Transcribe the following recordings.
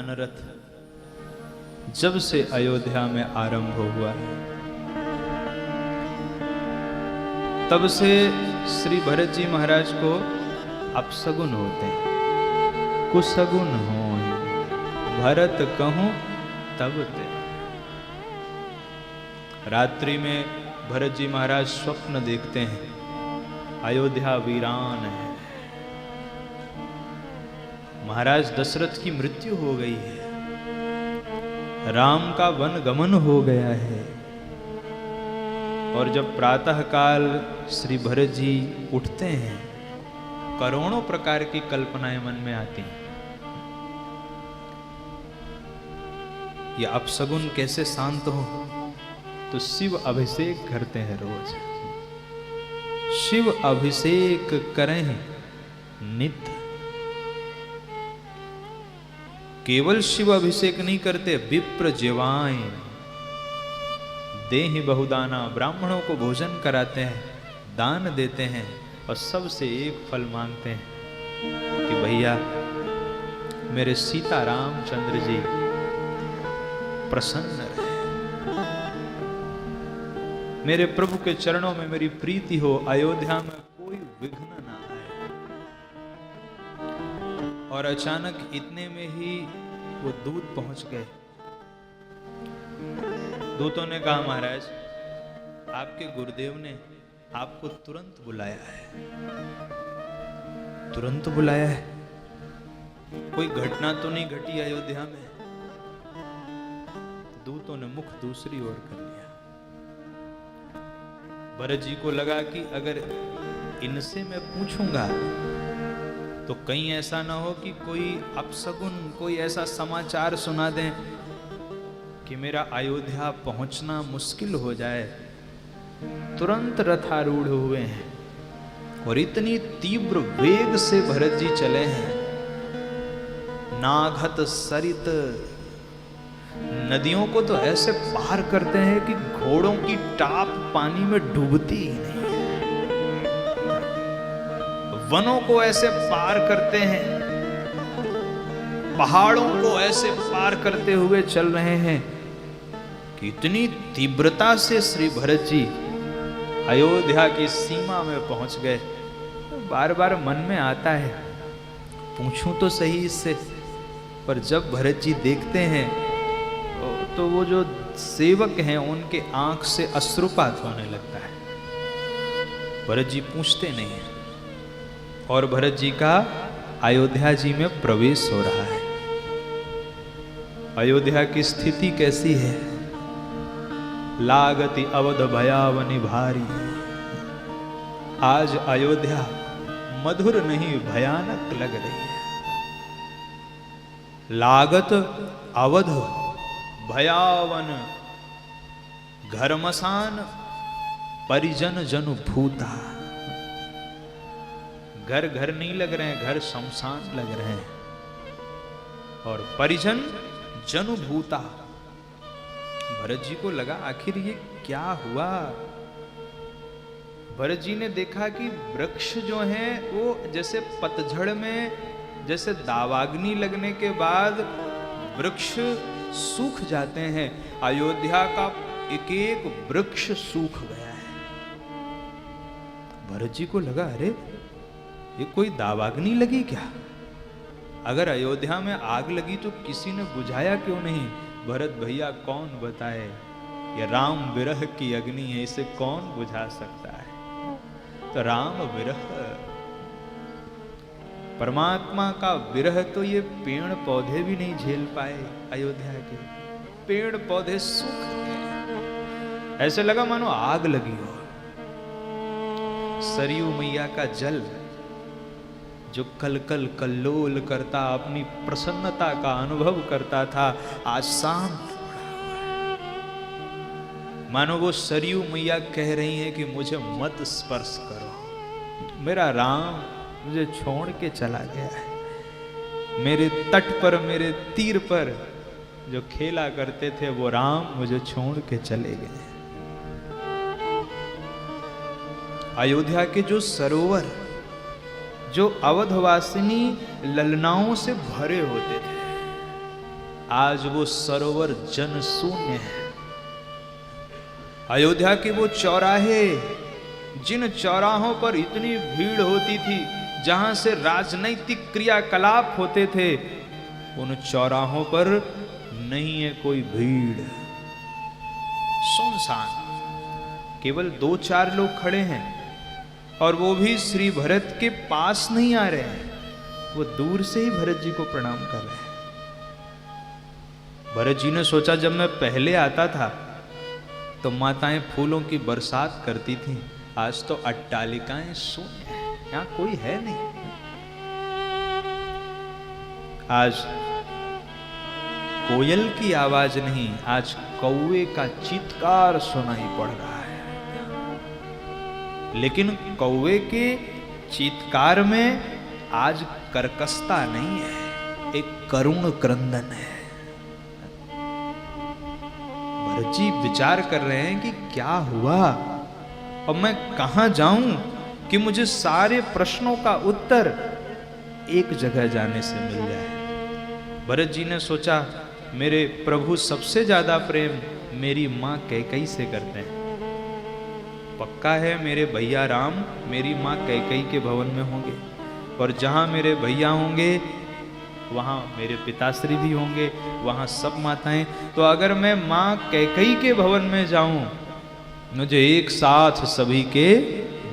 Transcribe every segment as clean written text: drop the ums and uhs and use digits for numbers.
ज्ञानरथ जब से अयोध्या में आरंभ हुआ है, तब से श्री भरत जी महाराज को अपशगुन होते हैं। कुशगुन हो भरत कहूं तब ते। रात्रि में भरत जी महाराज स्वप्न देखते हैं, अयोध्या वीरान है, महाराज दशरथ की मृत्यु हो गई है, राम का वन गमन हो गया है। और जब प्रातः काल श्री भरत जी उठते हैं, करोड़ों प्रकार की कल्पनाएं मन में आती हैं। ये अपशगुन कैसे शांत हो? तो शिव अभिषेक करते हैं रोज। शिव अभिषेक करें नित्य। केवल शिव अभिषेक नहीं करते, विप्र जेवाएं देहि बहुदाना, ब्राह्मणों को भोजन कराते हैं, दान देते हैं और सबसे एक फल मांगते हैं कि भैया मेरे सीता रामचंद्र जी प्रसन्न रहे, मेरे प्रभु के चरणों में मेरी प्रीति हो, अयोध्या में कोई विघ्न ना आए। और अचानक इतने में ही वो दूत पहुंच गए। दूतों ने कहा महाराज आपके गुरुदेव ने आपको तुरंत बुलाया है। तुरंत बुलाया है? कोई घटना तो नहीं घटी अयोध्या में? दूतों ने मुख दूसरी ओर कर लिया। भरत जी को लगा कि अगर इनसे मैं पूछूंगा तो कहीं ऐसा ना हो कि कोई अपशगुन, कोई ऐसा समाचार सुना दें कि मेरा अयोध्या पहुंचना मुश्किल हो जाए। तुरंत रथारूढ़ हुए हैं और इतनी तीव्र वेग से भरत जी चले हैं, नाघत सरित, नदियों को तो ऐसे पार करते हैं कि घोड़ों की टाप पानी में डूबती ही नहीं है। वनों को ऐसे पार करते हैं, पहाड़ों को ऐसे पार करते हुए चल रहे हैं कि इतनी तीव्रता से श्री भरत जी अयोध्या की सीमा में पहुंच गए। बार बार मन में आता है पूछूं तो सही इससे, पर जब भरत जी देखते हैं तो वो जो सेवक हैं उनके आंख से अश्रुपात होने लगता है। भरत जी पूछते नहीं हैं और भरत जी का अयोध्या जी में प्रवेश हो रहा है। अयोध्या की स्थिति कैसी है? लागति अवध भयावनि भारी। आज अयोध्या मधुर नहीं भयानक लग रही है। लागत अवध भयावन, घरमसान परिजन जनु भूता। घर घर नहीं लग रहे हैं, घर शमशान लग रहे हैं। और परिजन जनु भूता। भरत जी को लगा आखिर ये क्या हुआ। भरत जी ने देखा कि वृक्ष जो हैं वो जैसे पतझड़ में, जैसे दावाग्नि लगने के बाद वृक्ष सूख जाते हैं, अयोध्या का एक एक वृक्ष सूख गया है। भरत जी को लगा अरे ये कोई दावाग्नि लगी क्या? अगर अयोध्या में आग लगी तो किसी ने बुझाया क्यों नहीं? भरत भैया कौन बताए, ये राम विरह की अग्नि है, इसे कौन बुझा सकता है? तो राम विरह, परमात्मा का विरह तो ये पेड़ पौधे भी नहीं झेल पाए। अयोध्या के पेड़ पौधे सूख गए, ऐसे लगा मानो आग लगी हो। सरयू मैया का जल जो कल कल कल्लोल करता, अपनी प्रसन्नता का अनुभव करता था, आज शांत पड़ा हुआ है। मानो वो सरयू मैया कह रही हैं कि मुझे मत स्पर्श करो, मेरा राम मुझे छोड़ के चला गया है। मेरे तट पर, मेरे तीर पर जो खेला करते थे वो राम मुझे छोड़ के चले गए। अयोध्या के जो सरोवर, जो अवधवासिनी ललनाओं से भरे होते थे, आज वो सरोवर जन शून्य है। अयोध्या के वो चौराहे, जिन चौराहों पर इतनी भीड़ होती थी, जहां से राजनैतिक क्रियाकलाप होते थे, उन चौराहों पर नहीं है कोई भीड़, सुनसान। केवल 2-4 लोग खड़े हैं, और वो भी श्री भरत के पास नहीं आ रहे हैं, वो दूर से ही भरत जी को प्रणाम कर रहे हैं। भरत जी ने सोचा, जब मैं पहले आता था तो माताएं फूलों की बरसात करती थीं, आज तो अट्टालिकाएं शून्य हैं, यहां कोई है नहीं। आज कोयल की आवाज नहीं, आज कौवे का चीत्कार सुनाई पड़ रहा है। लेकिन कौवे के चीत्कार में आज कर्कशता नहीं है, एक करुण क्रंदन है। भरत जी विचार कर रहे हैं कि क्या हुआ, अब मैं कहां जाऊं कि मुझे सारे प्रश्नों का उत्तर एक जगह जाने से मिल जाए। भरत जी ने सोचा, मेरे प्रभु सबसे ज्यादा प्रेम मेरी मां कैकेयी से करते हैं। पक्का है मेरे भैया राम मेरी मां कैकेयी के भवन में होंगे, और जहां मेरे भैया होंगे वहां मेरे पिताश्री भी होंगे, वहां सब माताएं। तो अगर मैं मां कैकेयी के भवन में जाऊं, मुझे एक साथ सभी के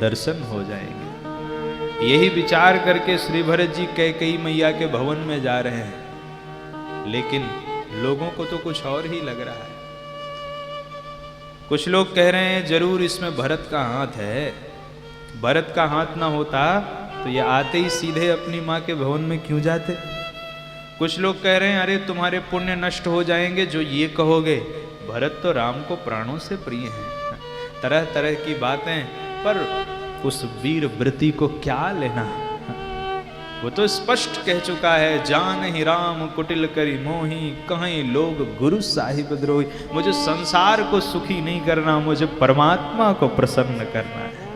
दर्शन हो जाएंगे। यही विचार करके श्री भरत जी कैकेयी मैया के भवन में जा रहे हैं। लेकिन लोगों को तो कुछ और ही लग रहा है। कुछ लोग कह रहे हैं जरूर इसमें भरत का हाथ है, भरत का हाथ ना होता तो ये आते ही सीधे अपनी मां के भवन में क्यों जाते। कुछ लोग कह रहे हैं अरे तुम्हारे पुण्य नष्ट हो जाएंगे जो ये कहोगे, भरत तो राम को प्राणों से प्रिय हैं। तरह तरह की बातें, पर उस वीर व्रती को क्या लेना, वो तो स्पष्ट कह चुका है, जान ही राम कुटिल करी मोही, कहीं लोग गुरु साहिब द्रोही। मुझे संसार को सुखी नहीं करना, मुझे परमात्मा को प्रसन्न करना है।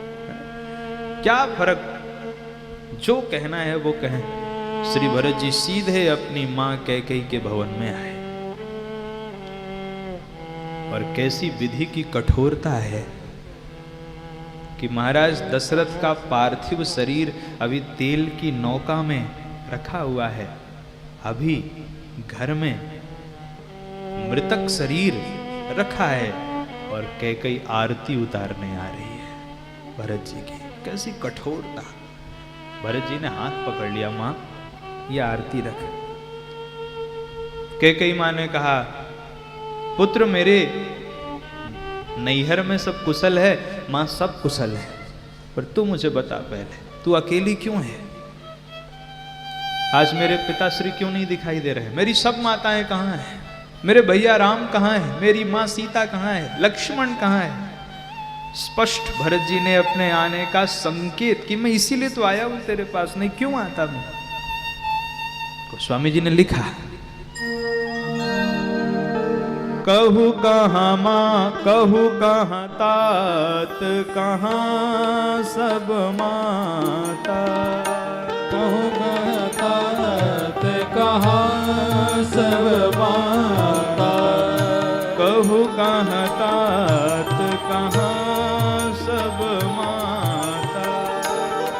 क्या फर्क, जो कहना है वो कहें। श्री भरत जी सीधे अपनी मां कैकेयी के भवन में आए, और कैसी विधि की कठोरता है कि महाराज दशरथ का पार्थिव शरीर अभी तेल की नौका में रखा हुआ है, अभी घर में मृतक शरीर रखा है, और कैकेयी आरती उतारने आ रही है भरत जी की। कैसी कठोरता। भरत जी ने हाथ पकड़ लिया, मां ये आरती रख। कैकेयी मां ने कहा, पुत्र मेरे नैहर में सब कुशल है। मां सब कुशल है, पर तू मुझे बता पहले, तू अकेली क्यों है? आज मेरे पिताश्री क्यों नहीं दिखाई दे रहे? मेरी सब माताएं कहां हैं? मेरे भैया राम कहां है? मेरी मां सीता कहां है? लक्ष्मण कहां है? स्पष्ट भरत जी ने अपने आने का संकेत कि मैं इसीलिए तो आया हूं तेरे पास, नहीं क्यों आता मैं। गोस्वामी जी ने लिखा, कहू कहाँ माँ कहू कहाँ तात, कहाँ सब माता। कहू कहाँ तात, कहाँ सब माता। कहू कहाँ तात, कहाँ सब माता।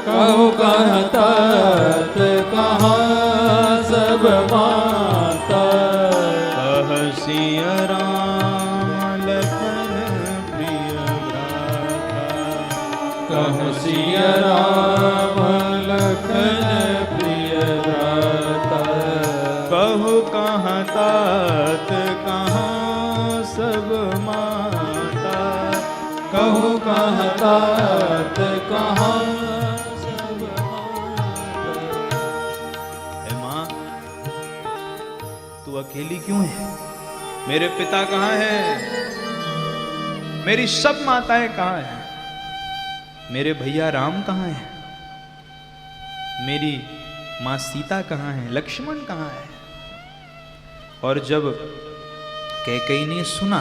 कहू कहाँ तात, कहाँ सब माता। सिया राम लखन प्रिय भ्राता। कहु सिया राम लखन प्रिय भ्राता। कहु कहाँ तात, कहाँ सब माता। कहु कहाँ तात, कहाँ सब माता। हे माँ, तू अकेली क्यों है? मेरे पिता कहाँ हैं? मेरी सब माताएं कहाँ हैं? मेरे भैया राम कहाँ हैं? मेरी माँ सीता कहाँ है? लक्ष्मण कहाँ है? और जब कैकेयी ने सुना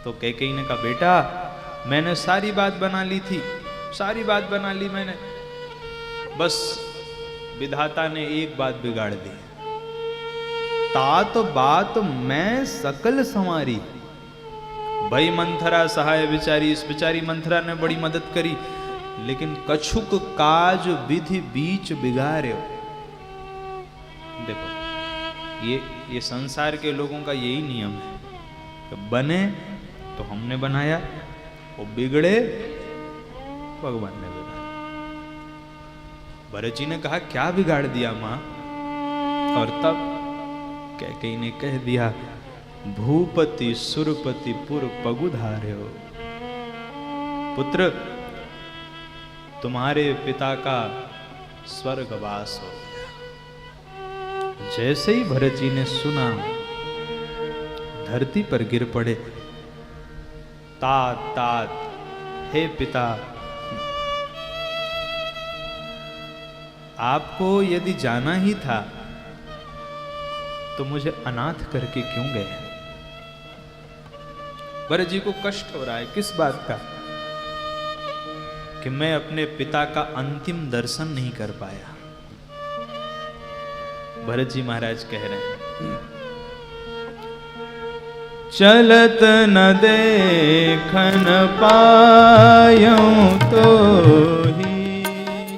तो कैकेयी ने कहा, बेटा मैंने सारी बात बना ली थी, सारी बात बना ली मैंने, बस विधाता ने एक बात बिगाड़ दी। तात बात मैं सकल संवारी। भाई मंथरा सहाय बिचारी, इस बिचारी मंथरा ने बड़ी मदद करी, लेकिन कछुक काज विधि बीच बिगाड़े। देखो ये संसार के लोगों का यही नियम है कि बने तो हमने बनाया, वो बिगड़े भगवान ने बिगाड़ा। भरत जी ने कहा क्या बिगाड़ दिया मां? और तब कैकेयी ने कह दिया, भूपति सुरपति पुर पगुधारे हो। पुत्र, तुम्हारे पिता का स्वर्गवास हो गया। जैसे ही भरत जी ने सुना, धरती पर गिर पड़े। तात तात, हे पिता, आपको यदि जाना ही था तो मुझे अनाथ करके क्यों गए? भरत जी को कष्ट हो रहा है किस बात का? कि मैं अपने पिता का अंतिम दर्शन नहीं कर पाया। भरत जी महाराज कह रहे हैं, चलत न देखन पायूं तो ही,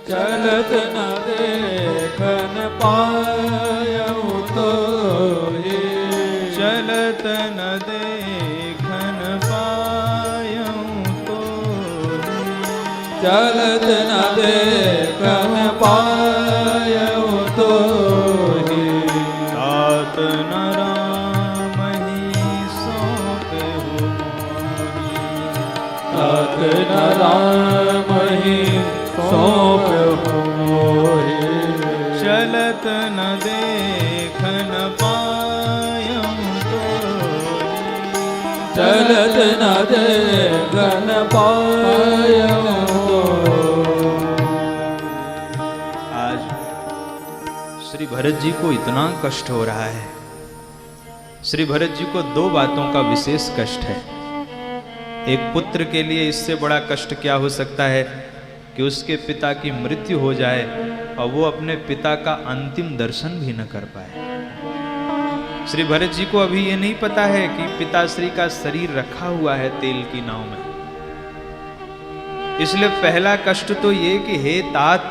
चलत न देखन पायूं तो ही, चलत न देखन पायूं तो ही, चलत न देखन पायूं तो ही, तात न राम ही सौंपे हो मोहि, तात न राम ही सौंपे हो मोहि, चलत न देखन पायूं तो ही, चलत न देखन पायूं तो। आज श्री भरत जी को इतना कष्ट हो रहा है। श्री भरत जी को दो बातों का विशेष कष्ट है। एक पुत्र के लिए इससे बड़ा कष्ट क्या हो सकता है कि उसके पिता की मृत्यु हो जाए और वो अपने पिता का अंतिम दर्शन भी न कर पाए। श्री भरत जी को अभी ये नहीं पता है कि पिताश्री का शरीर रखा हुआ है तेल की नाव में। इसलिए पहला कष्ट तो ये कि हे तात,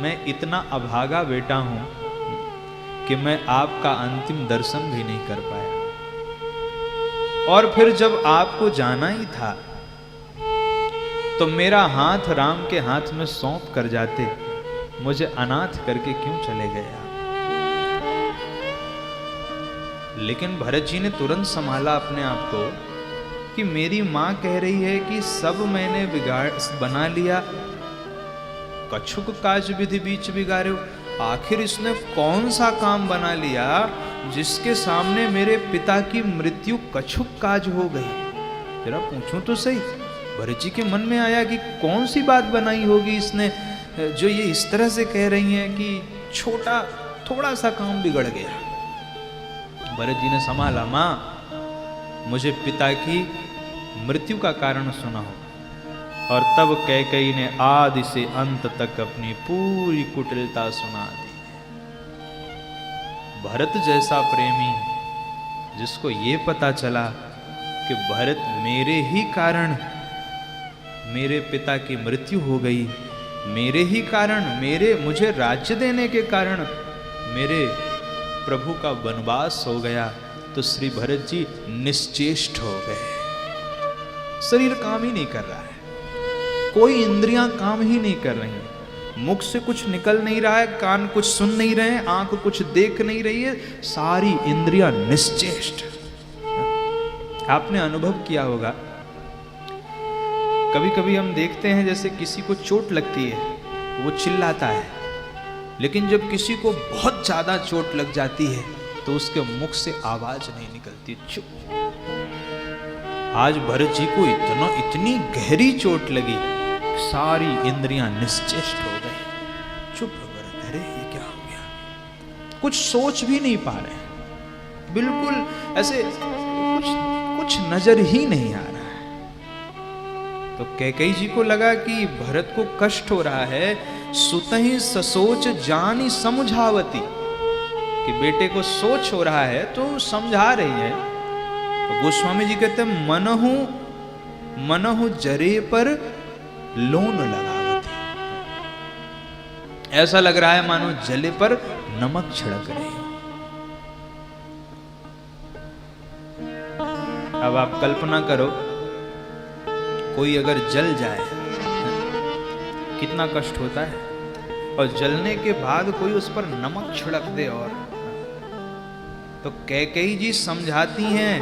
मैं इतना अभागा बेटा हूं कि मैं आपका अंतिम दर्शन भी नहीं कर पाया। और फिर जब आपको जाना ही था तो मेरा हाथ राम के हाथ में सौंप कर जाते, मुझे अनाथ करके क्यों चले गए आप? लेकिन भरत जी ने तुरंत संभाला अपने आप को कि मेरी मां कह रही है कि सब मैंने बना लिया, कछुक काज विधि बीच बिगाड़े। आखिर इसने कौन सा काम बना लिया जिसके सामने मेरे पिता की मृत्यु कछुक काज हो गई? जरा पूछूं तो सही। भरत जी के मन में आया कि कौन सी बात बनाई होगी इसने जो ये इस तरह से कह रही हैं कि छोटा थोड़ा सा काम बिगड़ गया। भरत जी ने संभाला, मां, मुझे पिता की मृत्यु का कारण सुना हो। और तब कैकेयी ने आदि से अंत तक अपनी पूरी कुटिलता सुना दी। भरत जैसा प्रेमी जिसको ये पता चला कि भरत मेरे ही कारण मेरे पिता की मृत्यु हो गई, मेरे ही कारण, मुझे राज्य देने के कारण मेरे प्रभु का वनवास हो गया, तो श्री भरत जी निश्चेष्ट हो गए। शरीर काम ही नहीं कर रहा है, कोई इंद्रियां काम ही नहीं कर रही हैं, मुख से कुछ निकल नहीं रहा है, कान कुछ सुन नहीं रहे हैं, आंख कुछ देख नहीं रही है, सारी इंद्रियां निश्चेष्ट। आपने अनुभव किया होगा, कभी कभी हम देखते हैं जैसे किसी को चोट लगती है वो चिल्लाता है, लेकिन जब किसी को बहुत ज्यादा चोट लग जाती है तो उसके मुख से आवाज नहीं निकलती, चुप। आज भरत जी को इतनी गहरी चोट लगी, सारी इंद्रियां निश्चेष्ट हो गई, चुप हो गए। अरे ये क्या हो गया? कुछ सोच भी नहीं पा रहे, बिल्कुल ऐसे कुछ नजर ही नहीं आ रहा है। तो कैकेयी जी को लगा कि भरत को कष्ट हो रहा है। सुतहि ससोच जानी समुझावती, कि बेटे को सोच हो रहा है तो समझा रही है। तो गोस्वामी जी कहते हैं मनहु जरे पर लोन लगावती। ऐसा लग रहा है मानो जले पर नमक छिड़क रही हो। अब आप कल्पना करो, कोई अगर जल जाए कितना कष्ट होता है, और जलने के बाद कोई उस पर नमक छिड़क दे। और तो कैकेयी जी समझाती हैं,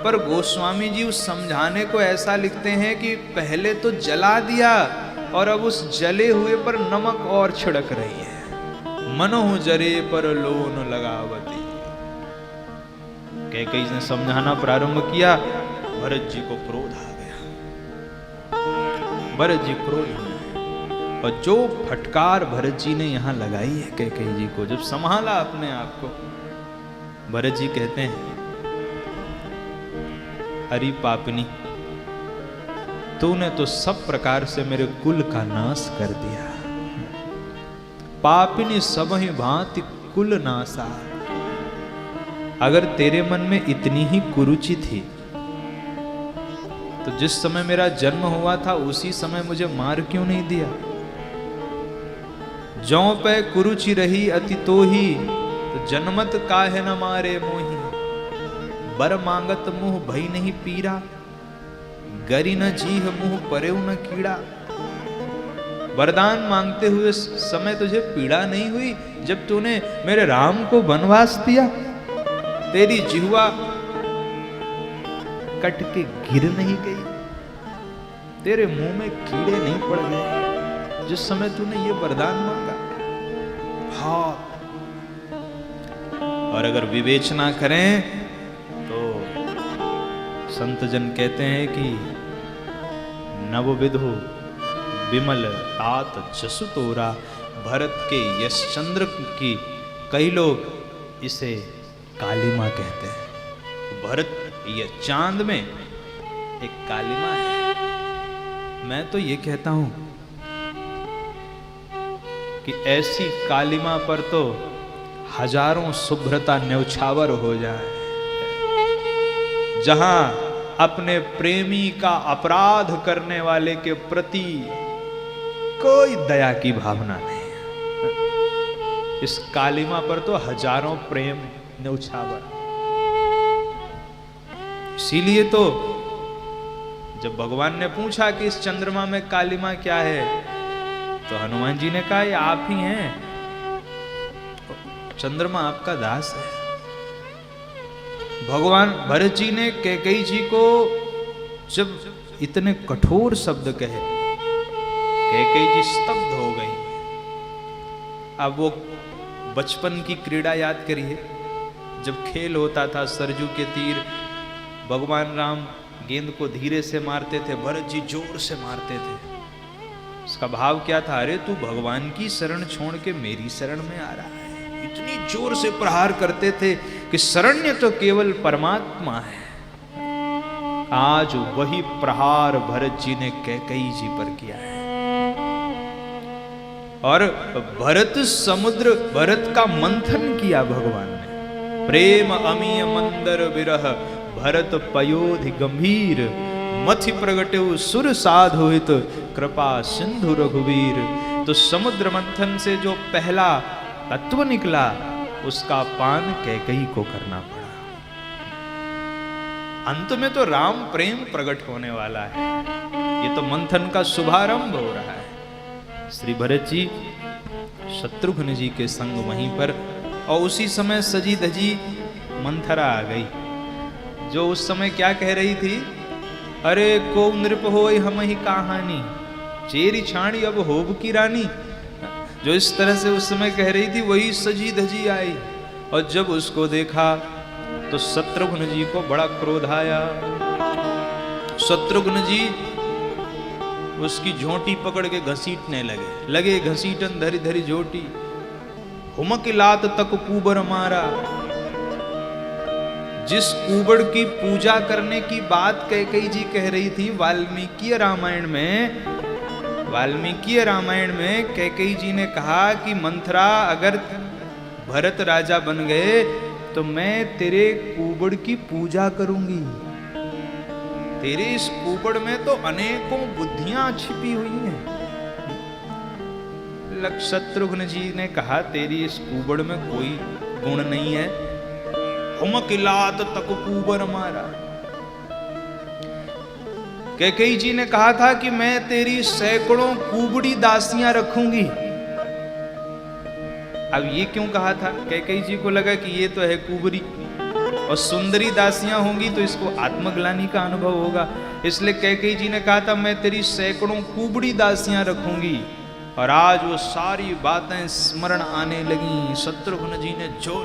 पर गोस्वामी जी उस समझाने को ऐसा लिखते हैं कि पहले तो जला दिया और अब उस जले हुए पर नमक और छिड़क रही है। मनहु जरे पर लोन लगावती। कैकेयी ने समझाना प्रारंभ किया, भरत जी को क्रोध आ गया। भरत जी क्रोध में, और जो फटकार भरत जी ने यहां लगाई है कैकेयी जी को, जब संभाला अपने आप को, भरत जी कहते हैं, अरे पापनी, तूने तो सब प्रकार से मेरे कुल का नाश कर दिया। पापिनी सबहि भांति कुल नासा। अगर तेरे मन में इतनी ही कुरुचि थी तो जिस समय मेरा जन्म हुआ था उसी समय मुझे मार क्यों नहीं दिया? जौ पे कुरुचि रही अति तो ही, तो जन्मत काहे न मारे मोही। बर मांगत मुंह भई नहीं पीरा, गरी न जीह मुंह परेउ न कीड़ा। वरदान मांगते हुए समय तुझे पीड़ा नहीं हुई जब तूने मेरे राम को वनवास दिया? तेरी जिह्वा कट के गिर नहीं गई? तेरे मुंह में कीड़े नहीं पड़ गए जिस समय तूने ये वरदान मांगा? हाँ, और अगर विवेचना करें तो संत जन कहते हैं कि नवविधु विमल तात जसु तोरा। भरत के यशचंद्र की कई लोग इसे कालिमा कहते हैं। भरत ये चांद में एक कालिमा है। मैं तो ये कहता हूं कि ऐसी कालिमा पर तो हजारों शुभ्रता न्यौछावर हो जाए, जहां अपने प्रेमी का अपराध करने वाले के प्रति कोई दया की भावना नहीं है। इस कालिमा पर तो हजारों प्रेम न्यौछावर। इसीलिए तो जब भगवान ने पूछा कि इस चंद्रमा में कालिमा क्या है, तो हनुमान जी ने कहा ये आप ही हैं, चंद्रमा आपका दास है। भगवान भरत जी ने कैकेयी जी को जब इतने कठोर शब्द कहे, कैकेयी जी स्तब्ध हो गई। अब वो बचपन की क्रीड़ा याद करिए, जब खेल होता था सरजू के तीर, भगवान राम गेंद को धीरे से मारते थे, भरत जी जोर से मारते थे। उसका भाव क्या था? अरे तू भगवान की शरण छोड़ के मेरी शरण में आ रहा है। इतनी जोर से प्रहार करते थे कि शरण्य तो केवल परमात्मा है। आज वही प्रहार भरत जी ने कैकेयी जी पर किया है। और भरत समुद्र, भरत का मंथन किया भगवान ने। प्रेम अमीय मंदर विरह, भरत पयोधि गंभीर। मथि प्रगटे सुर साधु हित, कृपा सिंधु रघुवीर। तो समुद्र मंथन से जो पहला तत्व निकला, उसका पान कैकेयी को करना पड़ा। अंत में तो राम प्रेम प्रकट होने वाला है। ये तो मंथन का शुभारंभ हो रहा है। श्री भरत जी शत्रुघ्न जी के संग वहीं पर, और उसी समय सजी धजी मंथरा आ गई, जो उस समय क्या कह रही थी? अरे को नृप होय हम ही कहानी, चेरी छाणी अब होब की रानी। जो इस तरह से उस समय कह रही थी, वही सजी धजी आई। और जब उसको देखा तो शत्रुघ्न जी को बड़ा क्रोध आया। शत्रुघ्न जी उसकी झोंटी पकड़ के घसीटने लगे घसीटन धरी धरी झोंटी। हुमक लात तक कुबर मारा। जिस कुबड़ की पूजा करने की बात कैकेयी जी कह रही थी, वाल्मीकि रामायण में कैकेयी जी ने कहा कि मंथरा, अगर भरत राजा बन गए तो मैं तेरे कुबड़ की पूजा करूंगी। तेरे इस कुबड़ में तो अनेकों बुद्धियां छिपी हुई हैं। शत्रुघ्न जी ने कहा तेरी इस कुबड़ में कोई गुण नहीं है। हुमकिलात तक कुबड़ मारा। कैकेयी जी ने कहा था कि मैं तेरी सैकड़ों कुबड़ी दासियां रखूंगी। अब ये क्यों कहा था? कैकेयी जी को लगा कि ये तो है कुबरी और सुंदरी दासियां होंगी तो इसको आत्मग्लानि का अनुभव होगा, इसलिए कैकेयी जी ने कहा था मैं तेरी सैकड़ों कुबड़ी दासियां रखूंगी। और आज वो सारी बातें स्मरण आने लगी। शत्रुघ्न जी ने जो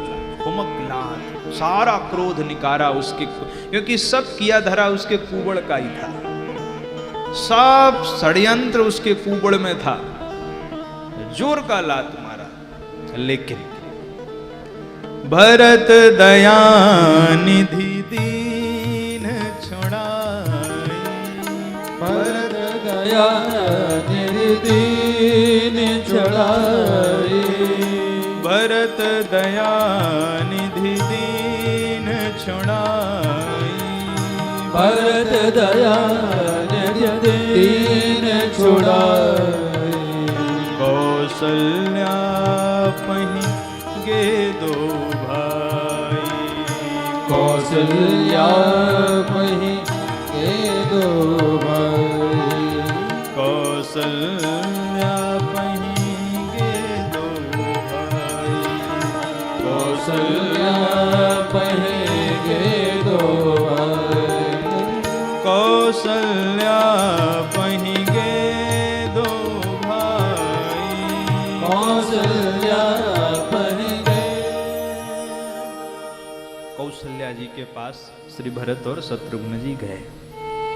हुमकलात सारा क्रोध निकारा उसके, क्योंकि सब किया धरा उसके कुबड़ का ही था, सब षड्यंत्र उसके कुबड़ में था। जोर का लात मारा, लेकिन भरत दया निधि दीन छुड़ाई। भरत दया निधि दीन छुड़ाई। भरत दया निधि दीन छुड़ाई। भरत दया निधि दीन छुड़ाई। कौशल्या पही गे दो भाई। कौशल्या पही गे दो भाई। कौशल्या पही गे दो भाई। कौशल्या पही गे दो भाई। कौशल्या पही गे दो भाई। कौशल्या कौशल्या जी के पास श्री भरत और शत्रुघ्न जी गए।